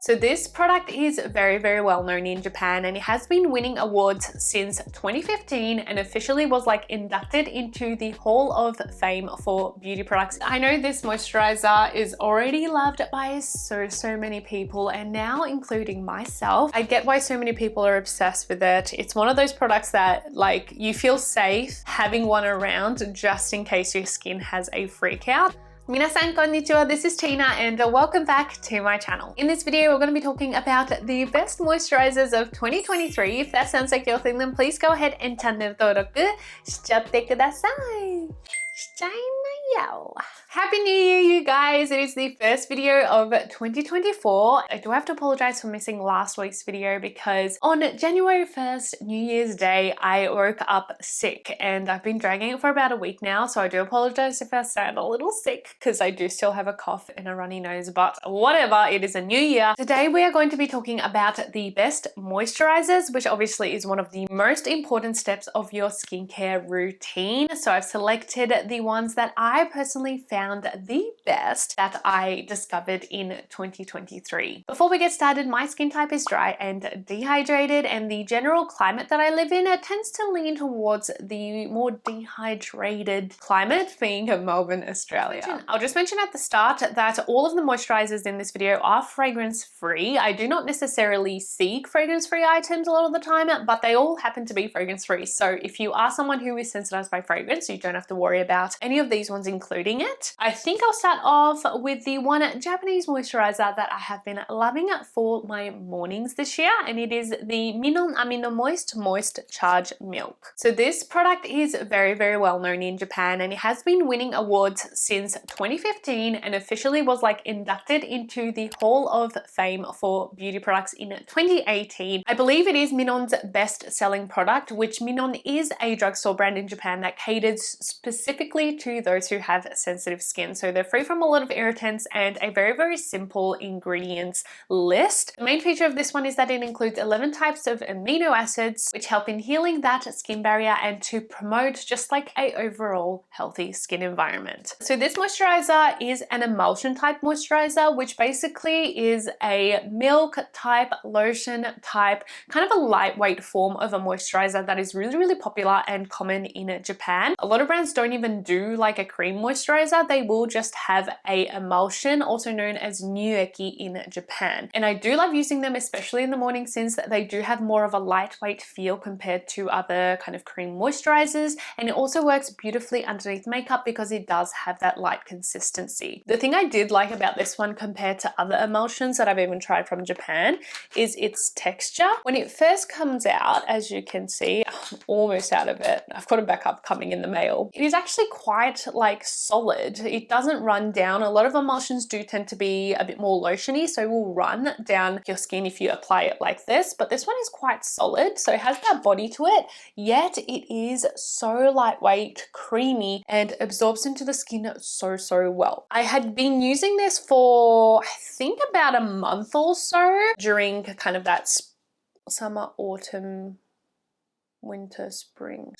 So this product is very, very well known in Japan, and it has been winning awards since 2015 and officially was like inducted into the Hall of Fame for beauty products. I know this moisturizer is already loved by so many people, and now including myself. I get why so many people are obsessed with it. It's one of those products that like you feel safe having one around just in case your skin has a freak out. Minasan konnichiwa, this is Tina and welcome back to my channel. In this video, we're going to be talking about the best moisturizers of 2023. If that sounds like your thing, then please go ahead and channel登録しちゃってください。Happy New Year, you guys! It is the first video of 2024. I do have to apologize for missing last week's video because on January 1st, New Year's Day, I woke up sick and I've been dragging it for about a week now. So I do apologize if I sound a little sick because I do still have a cough and a runny nose, but whatever, it is a new year. Today we are going to be talking about the best moisturizers, which obviously is one of the most important steps of your skincare routine. So I've selected the ones that I personally found the best that I discovered in 2023. Before we get started, my skin type is dry and dehydrated, and the general climate that I live in, it tends to lean towards the more dehydrated climate, being Melbourne, Australia. I'll just mention at the start that all of the moisturizers in this video are fragrance free. I do not necessarily seek fragrance free items a lot of the time, but they all happen to be fragrance free. So if you are someone who is sensitized by fragrance, you don't have to worry about any of these ones including it. I think I'll start off with the one Japanese moisturizer that I have been loving for my mornings this year, and it is the Minon Amino Moist Charge Milk. So this product is very, very well known in Japan, and it has been winning awards since 2015 and officially was like inducted into the Hall of Fame for beauty products in 2018. I believe it is Minon's best-selling product, which Minon is a drugstore brand in Japan that caters specifically to those who have sensitive skin. So they're free from a lot of irritants and a very, very simple ingredients list. The main feature of this one is that it includes 11 types of amino acids, which help in healing that skin barrier and to promote just like a overall healthy skin environment. So this moisturizer is an emulsion type moisturizer, which basically is a milk type, lotion type, kind of a lightweight form of a moisturizer that is really, really popular and common in Japan. A lot of brands don't even do like a cream moisturizer. They will just have a emulsion, also known as nueki in Japan. And I do love using them, especially in the morning, since they do have more of a lightweight feel compared to other kind of cream moisturizers. And it also works beautifully underneath makeup because it does have that light consistency. The thing I did like about this one compared to other emulsions that I've even tried from Japan is its texture. When it first comes out, as you can see, I'm almost out of it. I've got a backup coming in the mail. It is actually quite like solid. It doesn't run down. A lot of emulsions do tend to be a bit more lotiony, so it will run down your skin if you apply it like this, but this one is quite solid, so it has that body to it, yet it is so lightweight, creamy, and absorbs into the skin so well. I had been using this for I think about a month or so during kind of that summer, autumn, winter, spring.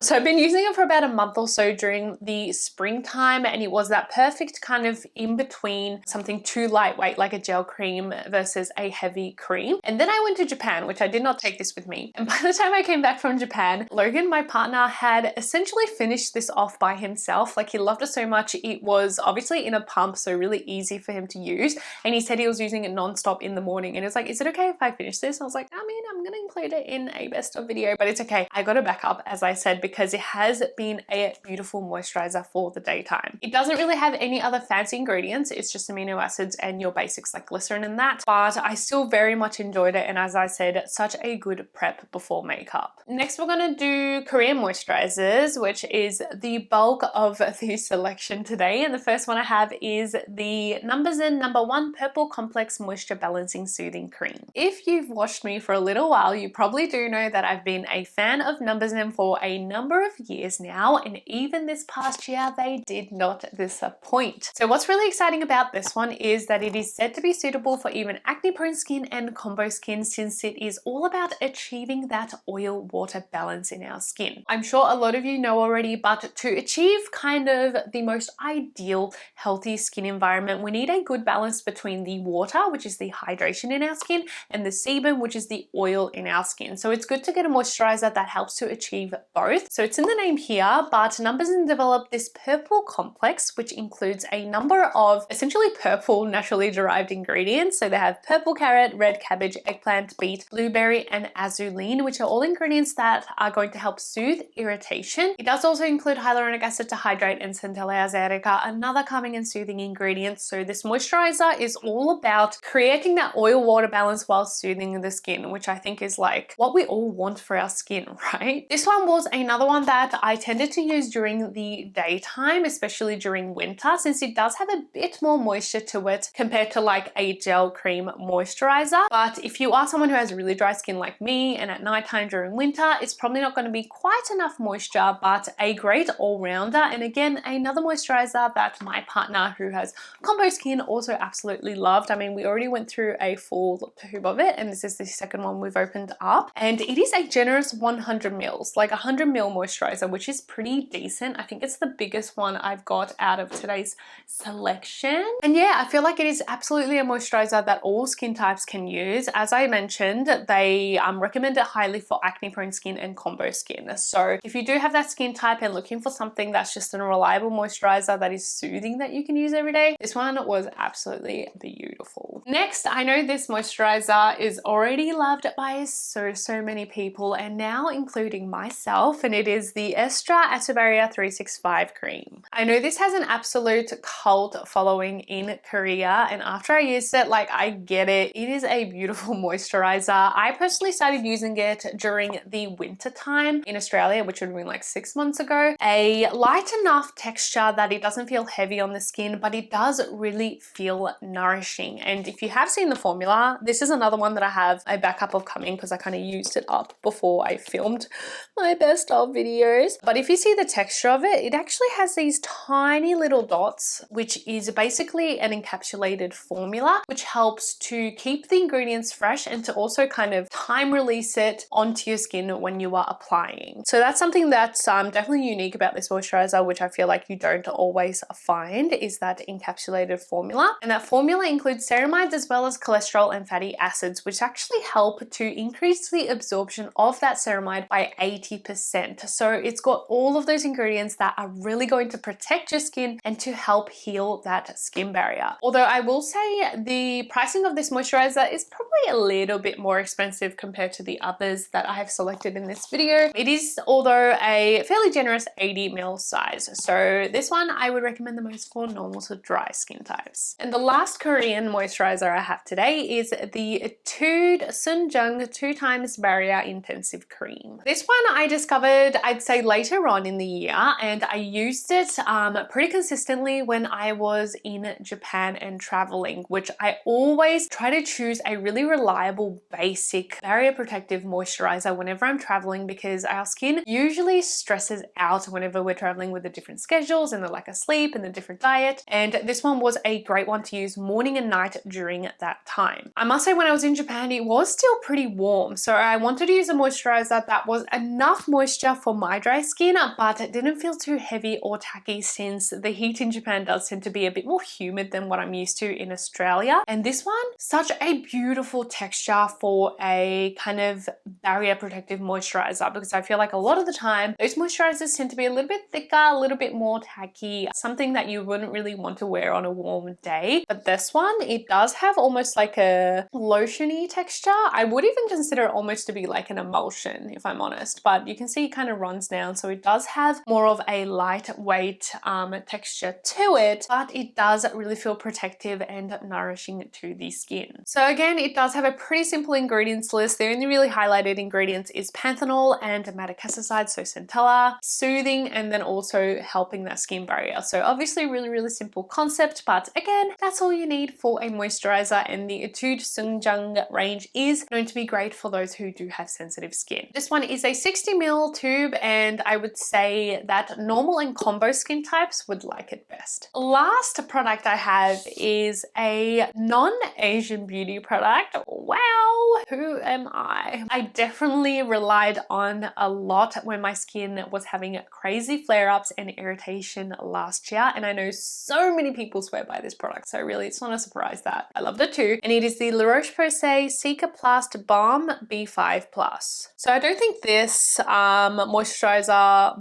So I've been using it for about a month or so during the springtime, and it was that perfect kind of in between something too lightweight like a gel cream versus a heavy cream. And then I went to Japan, which I did not take this with me. And by the time I came back from Japan, Logan, my partner, had essentially finished this off by himself. Like, he loved it so much. It was obviously in a pump, so really easy for him to use. And he said he was using it non-stop in the morning. And it was like, is it okay if I finish this? I was like, I mean, I'm gonna include it in a best of video, but it's okay. I got a backup, as I said, because it has been a beautiful moisturizer for the daytime. It doesn't really have any other fancy ingredients. It's just amino acids and your basics like glycerin and that, but I still very much enjoyed it. And as I said, such a good prep before makeup. Next, we're gonna do Korean moisturizers, which is the bulk of the selection today. And the first one I have is the Numbuzin #1 Purple Complex Moisture Balancing Soothing Cream. If you've watched me for a little while, you probably do know that I've been a fan of Numbuzin for a number of years now, and even this past year they did not disappoint. So what's really exciting about this one is that it is said to be suitable for even acne-prone skin and combo skin, since it is all about achieving that oil-water balance in our skin. I'm sure a lot of you know already, but to achieve kind of the most ideal healthy skin environment, we need a good balance between the water, which is the hydration in our skin, and the sebum, which is the oil in our skin. So it's good to get a moisturizer that helps to achieve both. So it's in the name here, but Numbuzin developed this purple complex, which includes a number of essentially purple naturally derived ingredients. So they have purple carrot, red cabbage, eggplant, beet, blueberry, and azulene, which are all ingredients that are going to help soothe irritation. It does also include hyaluronic acid to hydrate and centella asiatica, another calming and soothing ingredient. So this moisturizer is all about creating that oil-water balance while soothing the skin, which I think is like what we all want for our skin, right? This one was another one that I tended to use during the daytime, especially during winter, since it does have a bit more moisture to it compared to like a gel cream moisturizer. But if you are someone who has really dry skin like me, and at nighttime during winter, it's probably not going to be quite enough moisture, but a great all-rounder. And again, another moisturizer that my partner who has combo skin also absolutely loved. I mean, we already went through a full tube of it, and this is the second one we've opened up, and it is a generous 100 mils, like 100 ml moisturizer, which is pretty decent. I think it's the biggest one I've got out of today's selection. And yeah, I feel like it is absolutely a moisturizer that all skin types can use. As I mentioned, they recommend it highly for acne prone skin and combo skin. So if you do have that skin type and looking for something that's just a reliable moisturizer that is soothing that you can use every day, this one was absolutely beautiful. Next, I know this moisturizer is already loved by so many people, and now including myself, and it is the Aestura Atobarrier 365 cream. I know this has an absolute cult following in Korea, and after I used it, like, I get it. It is a beautiful moisturizer. I personally started using it during the winter time in Australia, which would have been like 6 months ago. A light enough texture that it doesn't feel heavy on the skin, but it does really feel nourishing. And if you have seen the formula, this is another one that I have a backup of coming because I kind of used it up before I filmed my best of videos. But if you see the texture of it, it actually has these tiny little dots, which is basically an encapsulated formula, which helps to keep the ingredients fresh and to also kind of time release it onto your skin when you are applying. So that's something that's definitely unique about this moisturizer, which I feel like you don't always find, is that encapsulated formula. And that formula includes ceramides as well as cholesterol and fatty acids, which actually help to increase the absorption of that ceramide by 80%. So it's got all of those ingredients that are really going to protect your skin and to help heal that skin barrier. Although I will say the pricing of this moisturizer is probably a little bit more expensive compared to the others that I have selected in this video. It is, although, a fairly generous 80 ml size. So this one I would recommend the most for normal to dry skin types. And the last Korean moisturizer I have today is the Etude Soonjung 2x Barrier Intensive Cream. This one I discovered, I'd say, later on in the year, and I used it pretty consistently when I was in Japan and traveling, which I always try to choose a really reliable basic barrier protective moisturizer whenever I'm traveling, because our skin usually stresses out whenever we're traveling with the different schedules and the lack of sleep and the different diet, and this one was a great one to use morning and night during that time. I must say, when I was in Japan, it was still pretty warm, so I wanted to use a moisturizer that was enough moisture for my dry skin, but it didn't feel too heavy or tacky, since the heat in Japan does tend to be a bit more humid than what I'm used to in Australia. And this one, such a beautiful texture for a kind of barrier protective moisturizer, because I feel like a lot of the time those moisturizers tend to be a little bit thicker, a little bit more tacky, something that you wouldn't really want to wear on a warm day. But this one, it does have almost like a lotiony texture. I would even consider it almost to be like an emulsion, if I'm honest, but you can see it kind of runs down, so it does have more of a lightweight texture to it, but it does really feel protective and nourishing to the skin. So again, it does have a pretty simple ingredients list. The only really highlighted ingredients is panthenol and madecassoside, so centella, soothing, and then also helping that skin barrier. So obviously really simple concept, but again, that's all you need for a moisturizer, and the Etude Soonjung range is known to be great for those who do have sensitive skin. skin. This one is a 60 ml tube, and I would say that normal and combo skin types would like it best. Last product I have is a non-Asian beauty product. Wow, who am I? I definitely relied on a lot when my skin was having crazy flare-ups and irritation last year, and I know so many people swear by this product, so really it's not a surprise that I loved it too. And it is the Roche-Posay Cicaplast Balm B5+. So I don't think this moisturizer,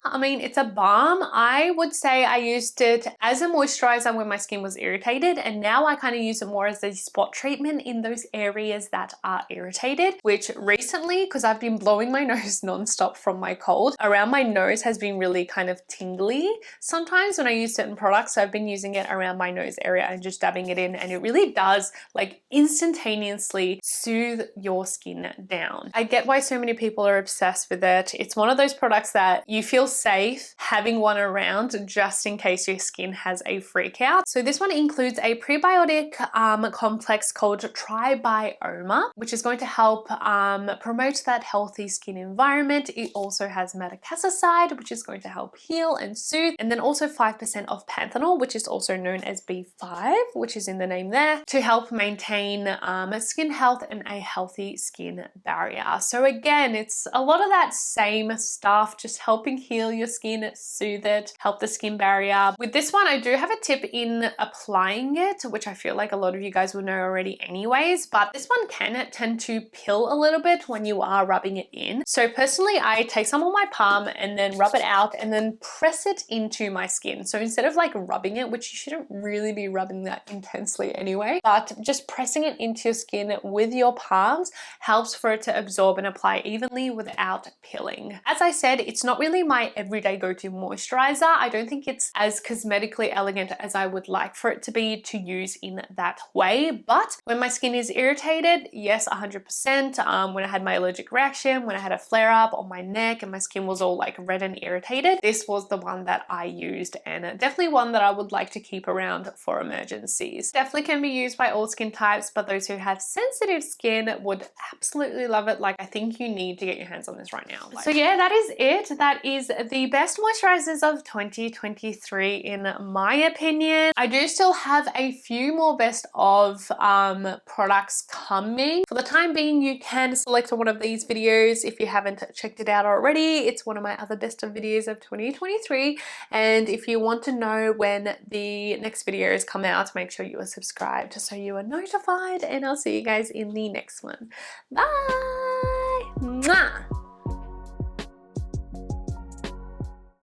I mean, it's a balm. I would say I used it as a moisturizer when my skin was irritated, and now I kind of use it more as a spot treatment in those areas that are irritated, which recently, because I've been blowing my nose non-stop from my cold, around my nose has been really kind of tingly sometimes when I use certain products. So I've been using it around my nose area and just dabbing it in, and it really does like instantaneously soothe your skin down. I get why so many people are obsessed with it. It's one of those products that you feel safe having one around just in case your skin has a freak out. So this one includes a prebiotic complex called Tribiome, which is going to help promote that healthy skin environment. It also has metacasicide, which is going to help heal and soothe, and then also 5% of panthenol, which is also known as B5, which is in the name there, to help maintain skin health and a healthy skin barrier. So again, it's a lot of that same stuff, just helping heal your skin, soothe it, help the skin barrier. With this one, I do have a tip in applying it, which I feel like a lot of you guys will know already anyways, but this one can tend to pill a little bit when you are rubbing it in. So personally, I take some on my palm and then rub it out and then press it into my skin. So instead of like rubbing it, which you shouldn't really be rubbing that intensely anyway, but just pressing it into your skin with your palms helps for it to absorb and apply evenly without pilling. As I said, it's not really my everyday go-to moisturizer. I don't think it's as cosmetically elegant as I would like for it to be to use in that way, but when my skin is irritated, yes, 100%. When I had my allergic reaction, when I had a flare-up on my neck and my skin was all like red and irritated, this was the one that I used, and definitely one that I would like to keep around for emergencies. Definitely can be used by all skin types, but those who have sensitive skin would absolutely love it. Like, I think you need to get your hands on this right now. So yeah, that is it. That is the best moisturizers of 2023 in my opinion. I do still have a few more best of products coming. For the time being, you can select one of these videos if you haven't checked it out already. It's one of my other best of videos of 2023, and if you want to know when the next videos come out, make sure you are subscribed so you are notified, and I'll see you guys in the next one. Bye! Mwah!